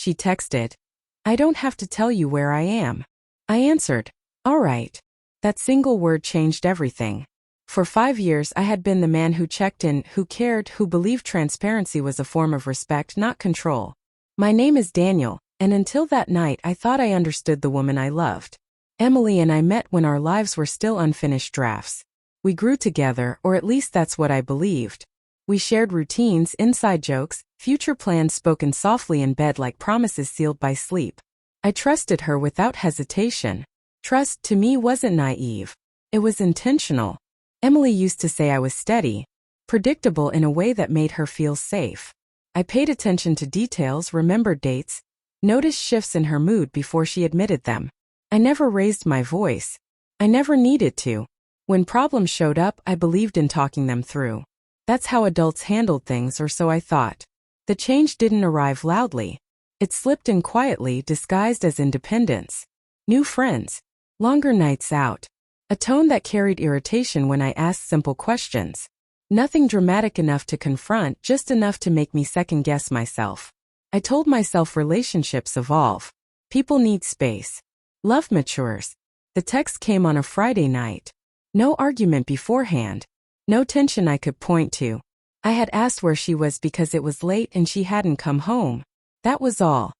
she texted. "I don't have to tell you where I am." I answered, "All right." That single word changed everything. For 5 years I had been the man who checked in, who cared, who believed transparency was a form of respect, not control. My name is Daniel, and until that night I thought I understood the woman I loved. Emily and I met when our lives were still unfinished drafts. We grew together, or at least that's what I believed. We shared routines, inside jokes, future plans spoken softly in bed like promises sealed by sleep. I trusted her without hesitation. Trust, to me, wasn't naive. It was intentional. Emily used to say I was steady, predictable in a way that made her feel safe. I paid attention to details, remembered dates, noticed shifts in her mood before she admitted them. I never raised my voice. I never needed to. When problems showed up, I believed in talking them through. That's how adults handled things, or so I thought. The change didn't arrive loudly. It slipped in quietly, disguised as independence. New friends. Longer nights out. A tone that carried irritation when I asked simple questions. Nothing dramatic enough to confront, just enough to make me second-guess myself. I told myself relationships evolve. People need space. Love matures. The text came on a Friday night. No argument beforehand. No tension I could point to. I had asked where she was because it was late and she hadn't come home. That was all.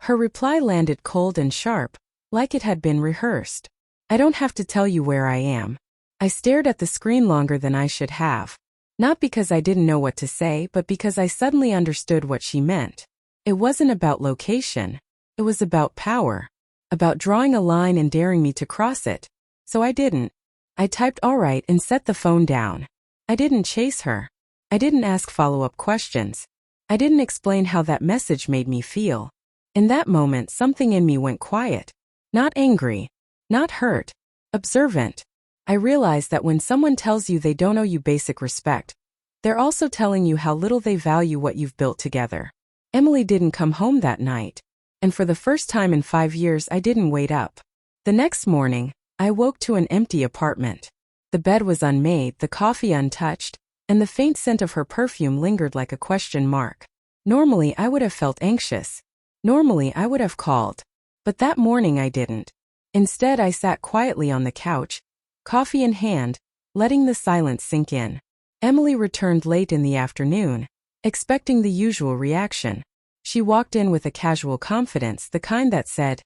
Her reply landed cold and sharp, like it had been rehearsed. "I don't have to tell you where I am." I stared at the screen longer than I should have. Not because I didn't know what to say, but because I suddenly understood what she meant. It wasn't about location. It was about power. About drawing a line and daring me to cross it. So I didn't. I typed "all right" and set the phone down. I didn't chase her. I didn't ask follow-up questions. I didn't explain how that message made me feel. In that moment, something in me went quiet. Not angry. Not hurt. Observant. I realized that when someone tells you they don't owe you basic respect, they're also telling you how little they value what you've built together. Emily didn't come home that night. And for the first time in 5 years, I didn't wait up. The next morning, I woke to an empty apartment. The bed was unmade, the coffee untouched, and the faint scent of her perfume lingered like a question mark. Normally, I would have felt anxious. Normally, I would have called. But that morning I didn't. Instead, I sat quietly on the couch, coffee in hand, letting the silence sink in. Emily returned late in the afternoon, expecting the usual reaction. She walked in with a casual confidence, the kind that said,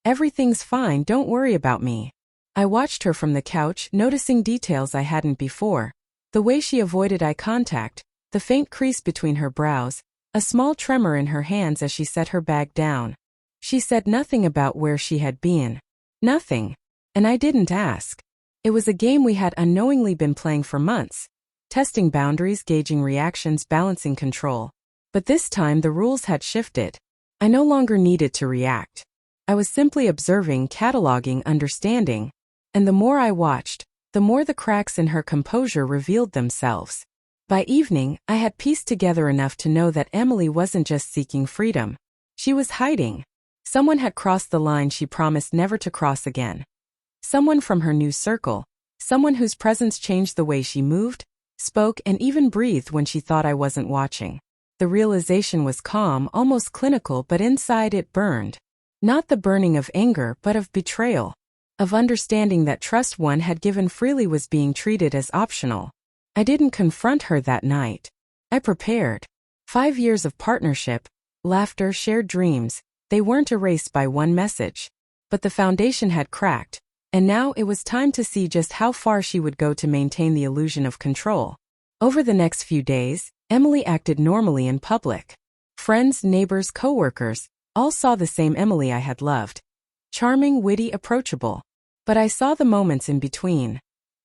"Everything's fine, don't worry about me." I watched her from the couch, noticing details I hadn't before. The way she avoided eye contact, the faint crease between her brows, a small tremor in her hands as she set her bag down. She said nothing about where she had been. Nothing. And I didn't ask. It was a game we had unknowingly been playing for months. Testing boundaries, gauging reactions, balancing control. But this time the rules had shifted. I no longer needed to react. I was simply observing, cataloging, understanding. And the more I watched, the more the cracks in her composure revealed themselves. By evening, I had pieced together enough to know that Emily wasn't just seeking freedom. She was hiding. Someone had crossed the line she promised never to cross again. Someone from her new circle. Someone whose presence changed the way she moved, spoke, and even breathed when she thought I wasn't watching. The realization was calm, almost clinical, but inside it burned. Not the burning of anger, but of betrayal. Of understanding that trust one had given freely was being treated as optional. I didn't confront her that night. I prepared. 5 years of partnership, laughter, shared dreams, they weren't erased by one message. But the foundation had cracked, and now it was time to see just how far she would go to maintain the illusion of control. Over the next few days, Emily acted normally in public. Friends, neighbors, coworkers, all saw the same Emily I had loved. Charming, witty, approachable. But I saw the moments in between.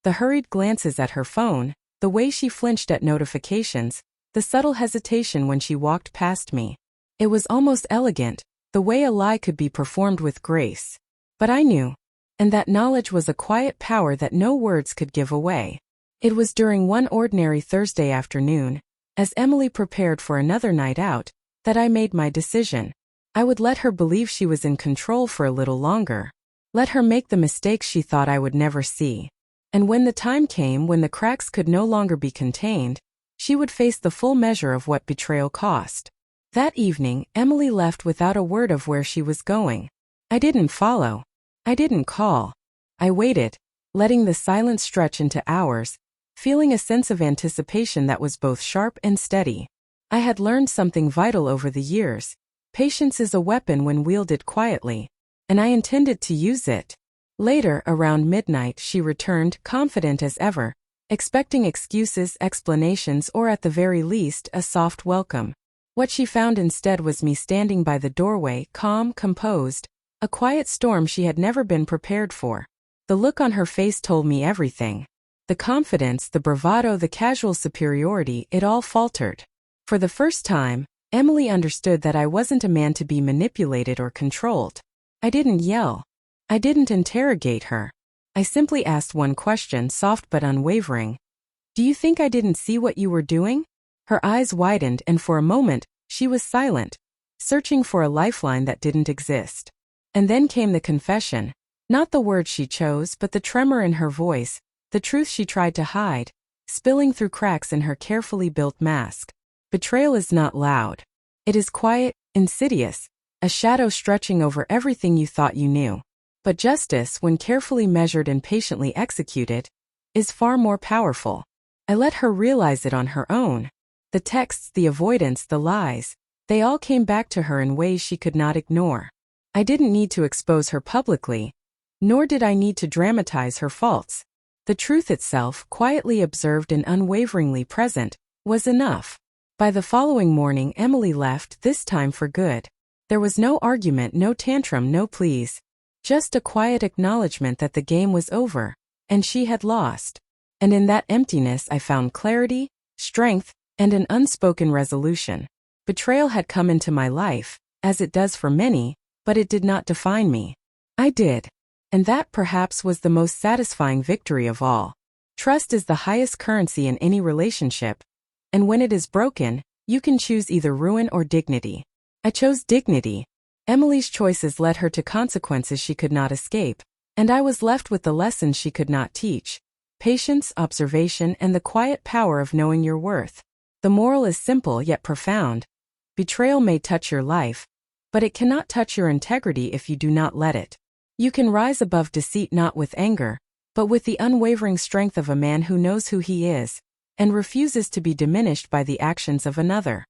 The hurried glances at her phone, the way she flinched at notifications, the subtle hesitation when she walked past me. It was almost elegant, the way a lie could be performed with grace. But I knew. And that knowledge was a quiet power that no words could give away. It was during one ordinary Thursday afternoon, as Emily prepared for another night out, that I made my decision. I would let her believe she was in control for a little longer. Let her make the mistakes she thought I would never see. And when the time came when the cracks could no longer be contained, she would face the full measure of what betrayal cost. That evening, Emily left without a word of where she was going. I didn't follow. I didn't call. I waited, letting the silence stretch into hours, feeling a sense of anticipation that was both sharp and steady. I had learned something vital over the years. Patience is a weapon when wielded quietly, and I intended to use it. Later, around midnight, she returned, confident as ever, expecting excuses, explanations, or at the very least, a soft welcome. What she found instead was me standing by the doorway, calm, composed, a quiet storm she had never been prepared for. The look on her face told me everything. The confidence, the bravado, the casual superiority, it all faltered. For the first time, Emily understood that I wasn't a man to be manipulated or controlled. I didn't yell. I didn't interrogate her. I simply asked one question, soft but unwavering. Do you think I didn't see what you were doing? Her eyes widened, and for a moment, she was silent, searching for a lifeline that didn't exist. And then came the confession. Not the words she chose, but the tremor in her voice, the truth she tried to hide, spilling through cracks in her carefully built mask. Betrayal is not loud. It is quiet, insidious, a shadow stretching over everything you thought you knew. But justice, when carefully measured and patiently executed, is far more powerful. I let her realize it on her own. The texts, the avoidance, the lies, they all came back to her in ways she could not ignore. I didn't need to expose her publicly, nor did I need to dramatize her faults. The truth itself, quietly observed and unwaveringly present, was enough. By the following morning, Emily left, this time for good. There was no argument, no tantrum, no pleas. Just a quiet acknowledgement that the game was over, and she had lost. And in that emptiness I found clarity, strength, and an unspoken resolution. Betrayal had come into my life, as it does for many, but it did not define me. I did. And that perhaps was the most satisfying victory of all. Trust is the highest currency in any relationship, and when it is broken, you can choose either ruin or dignity. I chose dignity. Emily's choices led her to consequences she could not escape, and I was left with the lessons she could not teach: patience, observation, and the quiet power of knowing your worth. The moral is simple yet profound. Betrayal may touch your life, but it cannot touch your integrity if you do not let it. You can rise above deceit not with anger, but with the unwavering strength of a man who knows who he is, and refuses to be diminished by the actions of another.